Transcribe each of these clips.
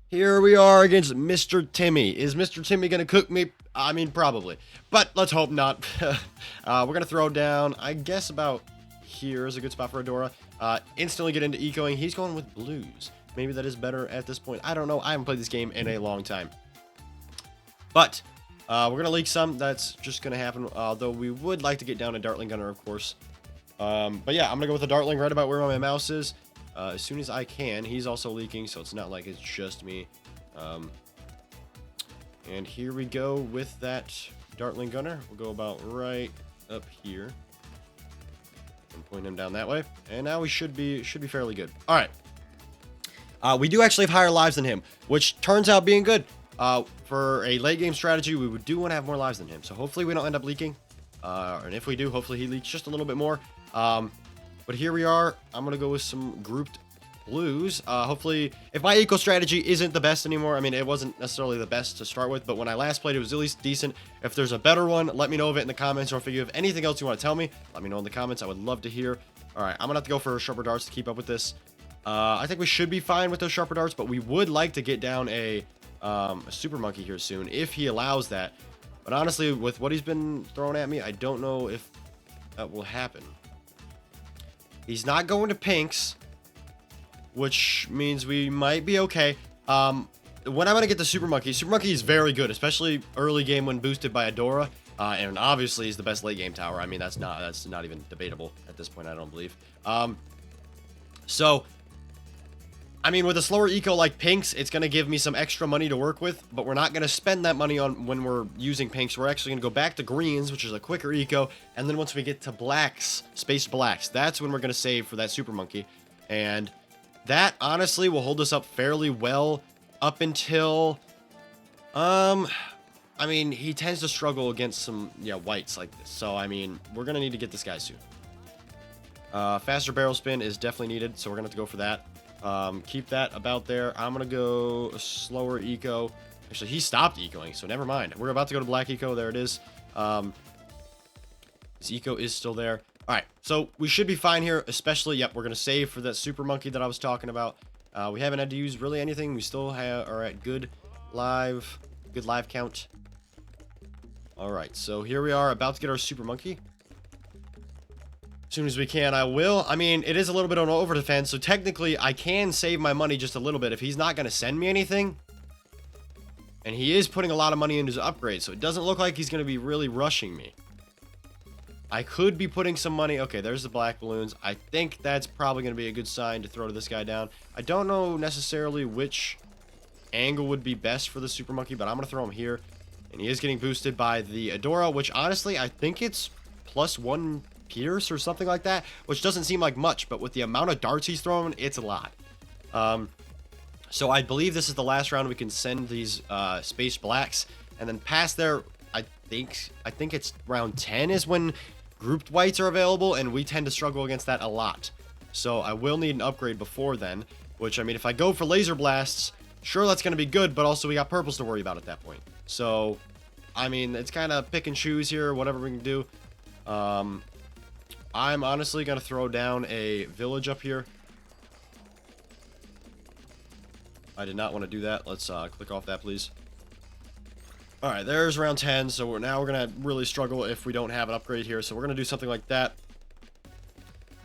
Here we are against Mr. Timmy. Is Mr. Timmy going to cook me? I mean, probably. But let's hope not. We're going to throw down, I guess about here is a good spot for Adora. Instantly get into ecoing. He's going with blues. Maybe that is better at this point. I don't know. I haven't played this game in a long time. But we're going to leak some. That's just going to happen. Though we would like to get down a Dartling Gunner, of course. But yeah, I'm going to go with a Dartling right about where my mouse is. As soon as I can. He's also leaking, so it's not like it's just me. And here we go with that Dartling Gunner. We'll go about right up here. And point him down that way. And now we should be fairly good. Alright. We do actually have higher lives than him, which turns out being good. For a late game strategy, we do want to have more lives than him. So hopefully we don't end up leaking. And if we do, hopefully he leaks just a little bit more. But here we are. I'm going to go with some grouped blues. Hopefully, if my eco strategy isn't the best anymore, I mean, it wasn't necessarily the best to start with, but when I last played, it was at least decent. If there's a better one, let me know of it in the comments, or if you have anything else you want to tell me, let me know in the comments. I would love to hear. All right, I'm going to have to go for sharper darts to keep up with this. I think we should be fine with those sharper darts, but we would like to get down a super monkey here soon, if he allows that. But honestly, with what he's been throwing at me, I don't know if that will happen. He's not going to pinks, which means we might be okay. When I'm going to get the Super Monkey is very good, especially early game when boosted by Adora. And obviously he's the best late game tower. I mean, that's not even debatable at this point, I don't believe. So, I mean, with a slower eco like pinks, it's going to give me some extra money to work with, but we're not going to spend that money on when we're using pinks. We're actually going to go back to greens, which is a quicker eco, and then once we get to blacks, space blacks, that's when we're going to save for that Super Monkey. And that, honestly, will hold us up fairly well up until, I mean, he tends to struggle against some, whites like this. So, I mean, we're going to need to get this guy soon. Faster barrel spin is definitely needed, so we're going to have to go for that. Keep that about there. I'm going to go a slower eco. Actually, he stopped ecoing, so never mind. We're about to go to black eco. There it is. His eco is still there. All right, so we should be fine here, especially, yep, we're going to save for that super monkey that I was talking about. We haven't had to use really anything. We still are at good live count. All right, so here we are about to get our super monkey. As soon as we can, I will. I mean, it is a little bit on over defense, so technically I can save my money just a little bit if he's not going to send me anything. And he is putting a lot of money into his upgrade, so it doesn't look like he's going to be really rushing me. I could be putting some money. Okay, there's the black balloons. I think that's probably going to be a good sign to throw to this guy down. I don't know necessarily which angle would be best for the super monkey, but I'm going to throw him here. And he is getting boosted by the Adora, which honestly, I think it's +1 Pierce or something like that, which doesn't seem like much, but with the amount of darts he's throwing, it's a lot. So I believe this is the last round we can send these space blacks, and then past there, I think it's round 10 is when grouped whites are available, and we tend to struggle against that a lot. So I will need an upgrade before then, which, I mean, if I go for laser blasts, sure, that's going to be good, but also we got purples to worry about at that point. So, I mean, it's kind of pick and choose here, whatever we can do. I'm honestly going to throw down a village up here. I did not want to do that. Let's click off that, please. Alright, there's round 10, so we're going to really struggle if we don't have an upgrade here, so we're going to do something like that.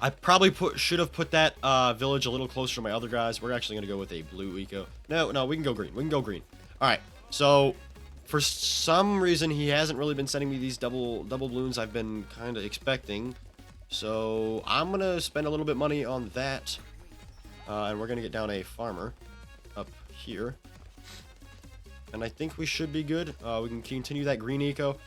I probably should have put that village a little closer to my other guys. We're actually going to go with a blue eco. No, we can go green. We can go green. Alright, so for some reason, he hasn't really been sending me these double balloons I've been kind of expecting. So I'm going to spend a little bit of money on that. And we're going to get down a farmer up here. And I think we should be good. We can continue that green eco.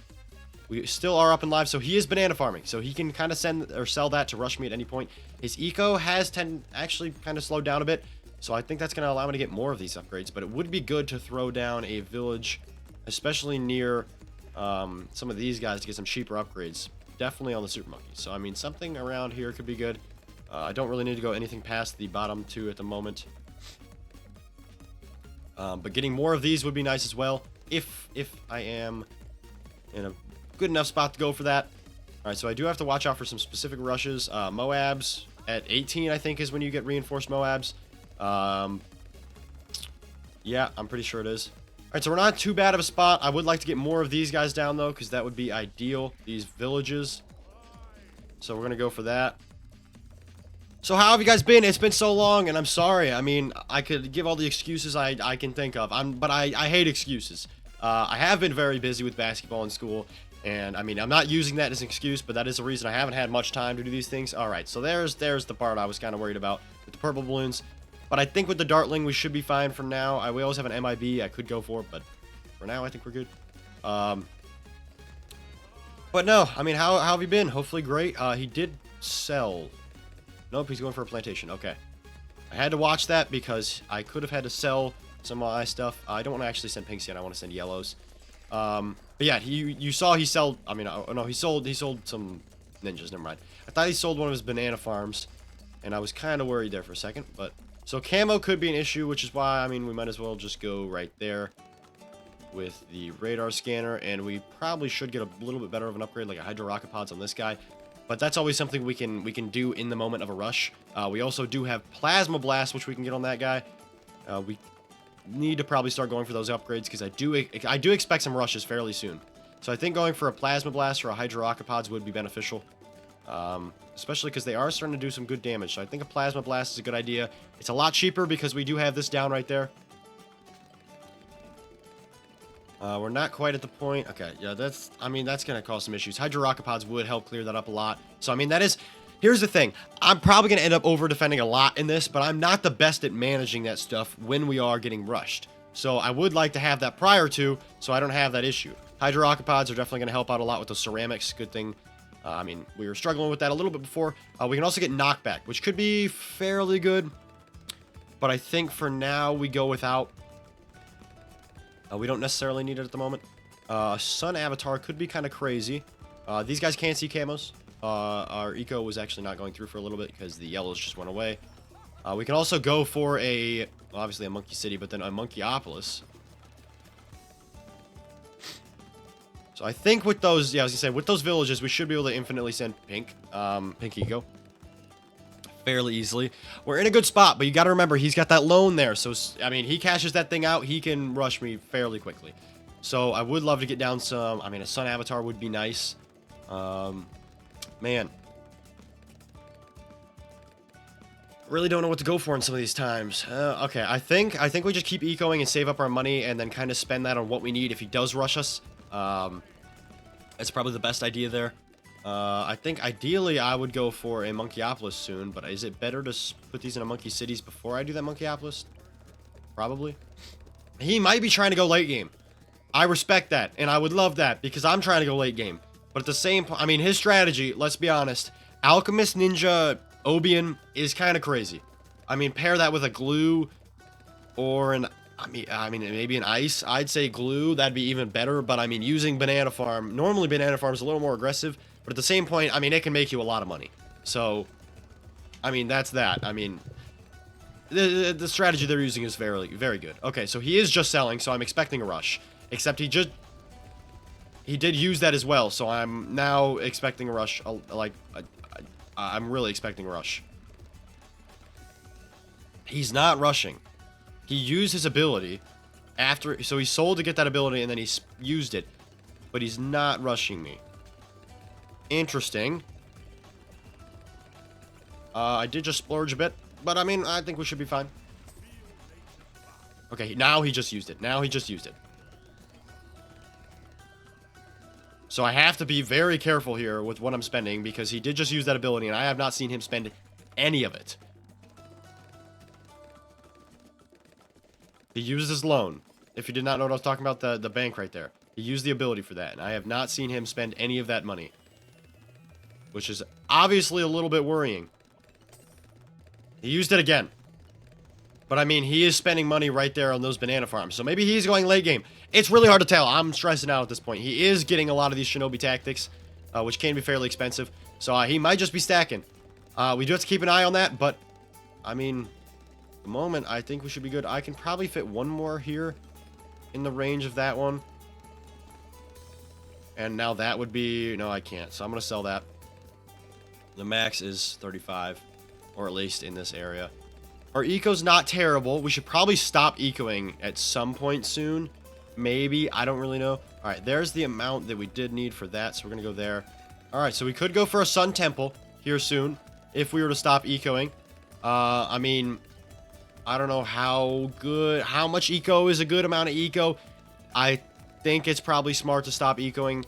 We still are up in live, so he is banana farming. So he can kind of send or sell that to rush me at any point. His eco has actually kind of slowed down a bit. So I think that's going to allow me to get more of these upgrades. But it would be good to throw down a village, especially near some of these guys to get some cheaper upgrades. Definitely on the super monkey. So, I mean, something around here could be good. I don't really need to go anything past the bottom two at the moment. But getting more of these would be nice as well, if I am in a good enough spot to go for that. All right, so I do have to watch out for some specific rushes. Moabs at 18, I think, is when you get reinforced Moabs. Yeah, I'm pretty sure it is. All right, so we're not too bad of a spot. I would like to get more of these guys down, though, because that would be ideal. These villages. So we're going to go for that. So how have you guys been? It's been so long, and I'm sorry. I mean, I could give all the excuses I can think of. But I hate excuses. I have been very busy with basketball in school, and I mean, I'm not using that as an excuse, but that is the reason I haven't had much time to do these things. All right, so there's the part I was kind of worried about with the purple balloons. But I think with the Dartling, we should be fine for now. We always have an MIB I could go for, but for now, I think we're good. But no, I mean, how have you been? Hopefully great. He did sell. Nope, he's going for a plantation. Okay. I had to watch that because I could have had to sell some of my stuff. I don't want to actually send pinks yet. I want to send yellows. But yeah, you saw he sold. I mean, no, he sold some ninjas. Never mind. I thought he sold one of his banana farms, and I was kind of worried there for a second. But so camo could be an issue, which is why I mean we might as well just go right there with the radar scanner, and we probably should get a little bit better of an upgrade, like a hydro rocket pods on this guy. But that's always something we can do in the moment of a rush. We also do have plasma blast, which we can get on that guy. We need to probably start going for those upgrades because I do expect some rushes fairly soon. So I think going for a plasma blast or a hydro rocket pods would be beneficial, especially because they are starting to do some good damage. So I think a plasma blast is a good idea. It's a lot cheaper because we do have this down right there. We're not quite at the point. Okay, yeah, I mean, that's going to cause some issues. Hydro rocket pods would help clear that up a lot. So, I mean, here's the thing. I'm probably going to end up over-defending a lot in this, but I'm not the best at managing that stuff when we are getting rushed. So, I would like to have that prior to, so I don't have that issue. Hydro rocket pods are definitely going to help out a lot with those ceramics. Good thing. I mean, we were struggling with that a little bit before. We can also get knockback, which could be fairly good. But I think for now, we go without. We don't necessarily need it at the moment. Sun Avatar could be kind of crazy. These guys can't see camos. Our eco was actually not going through for a little bit because the yellows just went away. We can also go for obviously a Monkey City, but then a Monkeyopolis. So I think with those, yeah, I was gonna say, with those villages, we should be able to infinitely send pink eco. Fairly easily. We're in a good spot, but you got to remember he's got that loan there. So I mean, he cashes that thing out, he can rush me fairly quickly. So I would love to get down some. I mean, a Sun Avatar would be nice. Man, really don't know what to go for in some of these times. Okay, I think we just keep ecoing and save up our money and then kind of spend that on what we need if he does rush us. That's probably the best idea there. I think ideally I would go for a Monkeyopolis soon, but is it better to put these in a Monkey Cities before I do that Monkeyopolis? Probably. He might be trying to go late game. I respect that, and I would love that, because I'm trying to go late game. But at the same point, I mean, his strategy, let's be honest, Alchemist, Ninja, Obian is kind of crazy. I mean, pair that with a glue or I mean, maybe an ice. I'd say glue, that'd be even better, but I mean, using Banana Farm, normally Banana Farm is a little more aggressive, but at the same point, I mean, it can make you a lot of money. So, I mean, that's that. I mean, the strategy they're using is very, very good. Okay, so he is just selling, so I'm expecting a rush. Except he did use that as well, so I'm now expecting a rush. I'm really expecting a rush. He's not rushing. He used his ability after, so he sold to get that ability, and then he used it. But he's not rushing me. Interesting. I did just splurge a bit, but I mean, I think we should be fine. Okay, now he just used it. So I have to be very careful here with what I'm spending, because he did just use that ability, and I have not seen him spend any of it. He used his loan. If you did not know what I was talking about, the bank right there. He used the ability for that, and I have not seen him spend any of that money. Which is obviously a little bit worrying. He used it again. But I mean, he is spending money right there on those banana farms. So maybe he's going late game. It's really hard to tell. I'm stressing out at this point. He is getting a lot of these shinobi tactics, which can be fairly expensive. So he might just be stacking. We do have to keep an eye on that, but I mean, at the moment, I think we should be good. I can probably fit one more here in the range of that one. And now that would be, no, I can't. So I'm going to sell that. The max is 35, or at least in this area. Our eco's not terrible. We should probably stop ecoing at some point soon. Maybe. I don't really know. All right, there's the amount that we did need for that, so we're going to go there. All right, so we could go for a Sun Temple here soon if we were to stop ecoing. I mean, I don't know how much eco is a good amount of eco. I think it's probably smart to stop ecoing.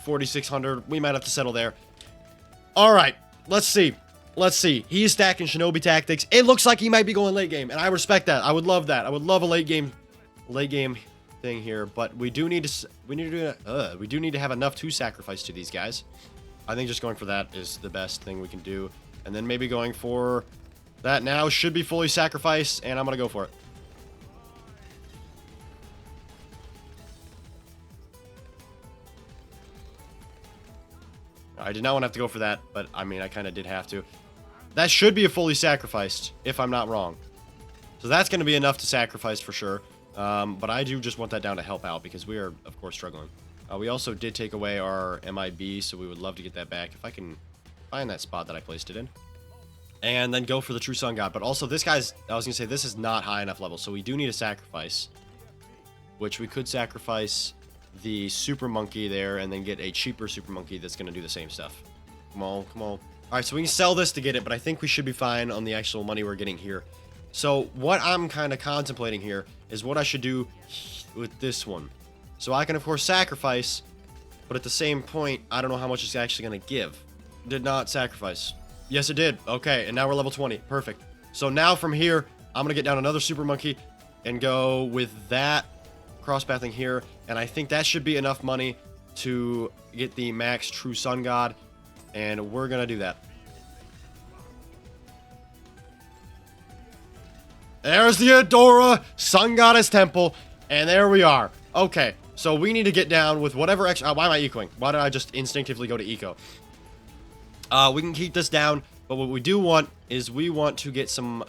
4,600. We might have to settle there. All right, let's see. Let's see. He's stacking Shinobi tactics. It looks like he might be going late game, and I respect that. I would love that. I would love a late game thing here, but we do need to have enough to sacrifice to these guys. I think just going for that is the best thing we can do, and then maybe going for that now should be fully sacrificed, and I'm gonna go for it. I did not want to have to go for that, but I mean, I kind of did have to. That should be a fully sacrificed, if I'm not wrong. So that's going to be enough to sacrifice for sure. But I do just want that down to help out because we are, of course, struggling. We also did take away our MIB, so we would love to get that back if I can find that spot that I placed it in. And then go for the True Sun God. But also, this guy's, I was going to say, this is not high enough level, so we do need a sacrifice. Which we could sacrifice the Super Monkey there and then get a cheaper Super Monkey that's going to do the same stuff. Come on, come on. Alright, so we can sell this to get it, but I think we should be fine on the actual money we're getting here. So what I'm kind of contemplating here is what I should do with this one. So I can, of course, sacrifice, but at the same point, I don't know how much it's actually going to give. Did not sacrifice. Yes, it did. Okay, and now we're level 20. Perfect. So now from here, I'm going to get down another Super Monkey and go with that cross-pathing here, and I think that should be enough money to get the max True Sun God, and we're gonna do that. There's the Adora Sun Goddess Temple, and there we are. Okay, so we need to get down with whatever extra. Why am I ecoing? Why did I just instinctively go to eco? We can keep this down, but what we do want is we want to get some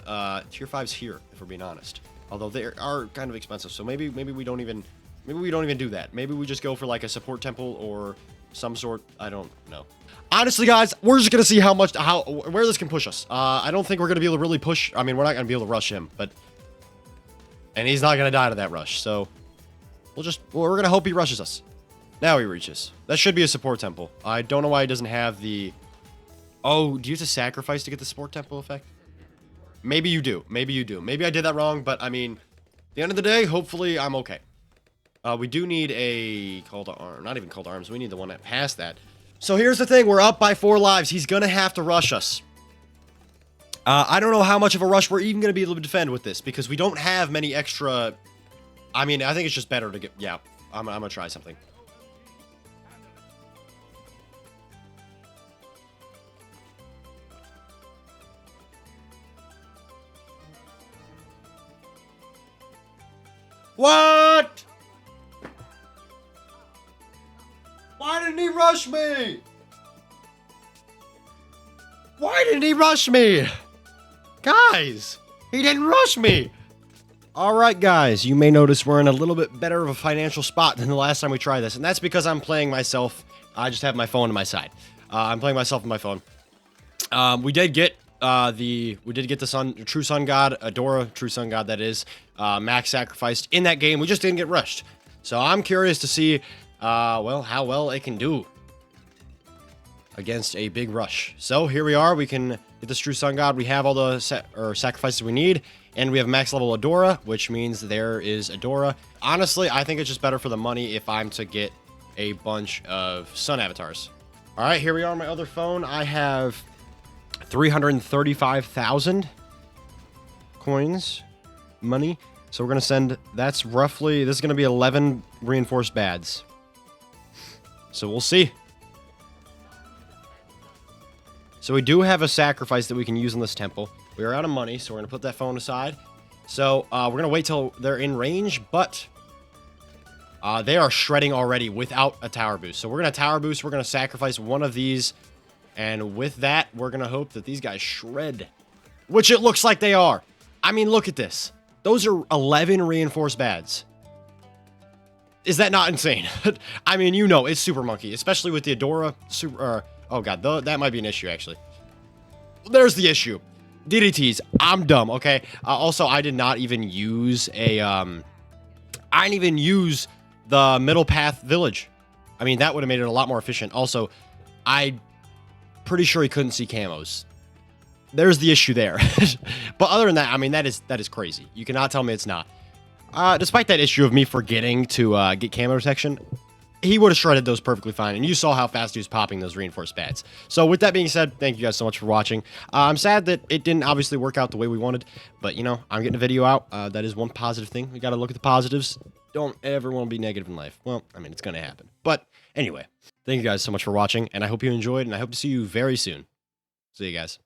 tier 5s here, if we're being honest. Although they are kind of expensive, so maybe we don't even do that. Maybe we just go for like a support temple or some sort. I don't know. Honestly, guys, we're just gonna see where this can push us. I don't think we're gonna be able to really push. I mean, we're not gonna be able to rush him, and he's not gonna die to that rush. So we're gonna hope he rushes us. Now he reaches. That should be a support temple. I don't know why he doesn't have the. Oh, do you have to sacrifice to get the support temple effect? Maybe you do. Maybe you do. Maybe I did that wrong, but I mean, at the end of the day, hopefully I'm okay. We do need a call to arms. Not even call to arms. We need the one that passed that. So here's the thing. We're up by 4 lives. He's going to have to rush us. I don't know how much of a rush we're even going to be able to defend with this because we don't have many extra. I mean, I think it's just better to get. Yeah, I'm going to try something. What? Why didn't he rush me? Why didn't he rush me? Guys, he didn't rush me. All right, guys, you may notice we're in a little bit better of a financial spot than the last time we tried this, and that's because I'm playing myself. I just have my phone on my side. I'm playing myself on my phone. We did get the True Sun God, Adora True Sun God, that is, max sacrificed in that game. We just didn't get rushed. So I'm curious to see, well, how well it can do against a big rush. So here we are. We can get this True Sun God. We have all the sacrifices we need, and we have max level Adora, which means there is Adora. Honestly, I think it's just better for the money if I'm to get a bunch of Sun avatars. All right, here we are on my other phone. I have 335,000 coins, money. So we're going to send, that's roughly, this is going to be 11 reinforced bads. So we'll see. So we do have a sacrifice that we can use in this temple. We are out of money, so we're going to put that phone aside. So we're going to wait till they're in range, but they are shredding already without a tower boost. So we're going to tower boost. We're going to sacrifice one of these. And with that, we're going to hope that these guys shred. Which it looks like they are. I mean, look at this. Those are 11 reinforced bads. Is that not insane? I mean, you know, it's Super Monkey. Especially with the Adora. Oh, God. That might be an issue, actually. There's the issue. DDTs. I'm dumb, okay? Also, I did not even use a, I didn't even use the middle path village. I mean, that would have made it a lot more efficient. Also, I pretty sure he couldn't see camos. There's the issue there. But other than that, I mean, that is crazy. You cannot tell me it's not. Despite that issue of me forgetting to get camo protection, he would have shredded those perfectly fine, and you saw how fast he was popping those reinforced bats. So with that being said, thank you guys so much for watching. I'm sad that it didn't obviously work out the way we wanted, but, you know, I'm getting a video out. That is one positive thing. We got to look at the positives. Don't ever want to be negative in life. Well, I mean, it's going to happen. But anyway, thank you guys so much for watching, and I hope you enjoyed, and I hope to see you very soon. See you guys.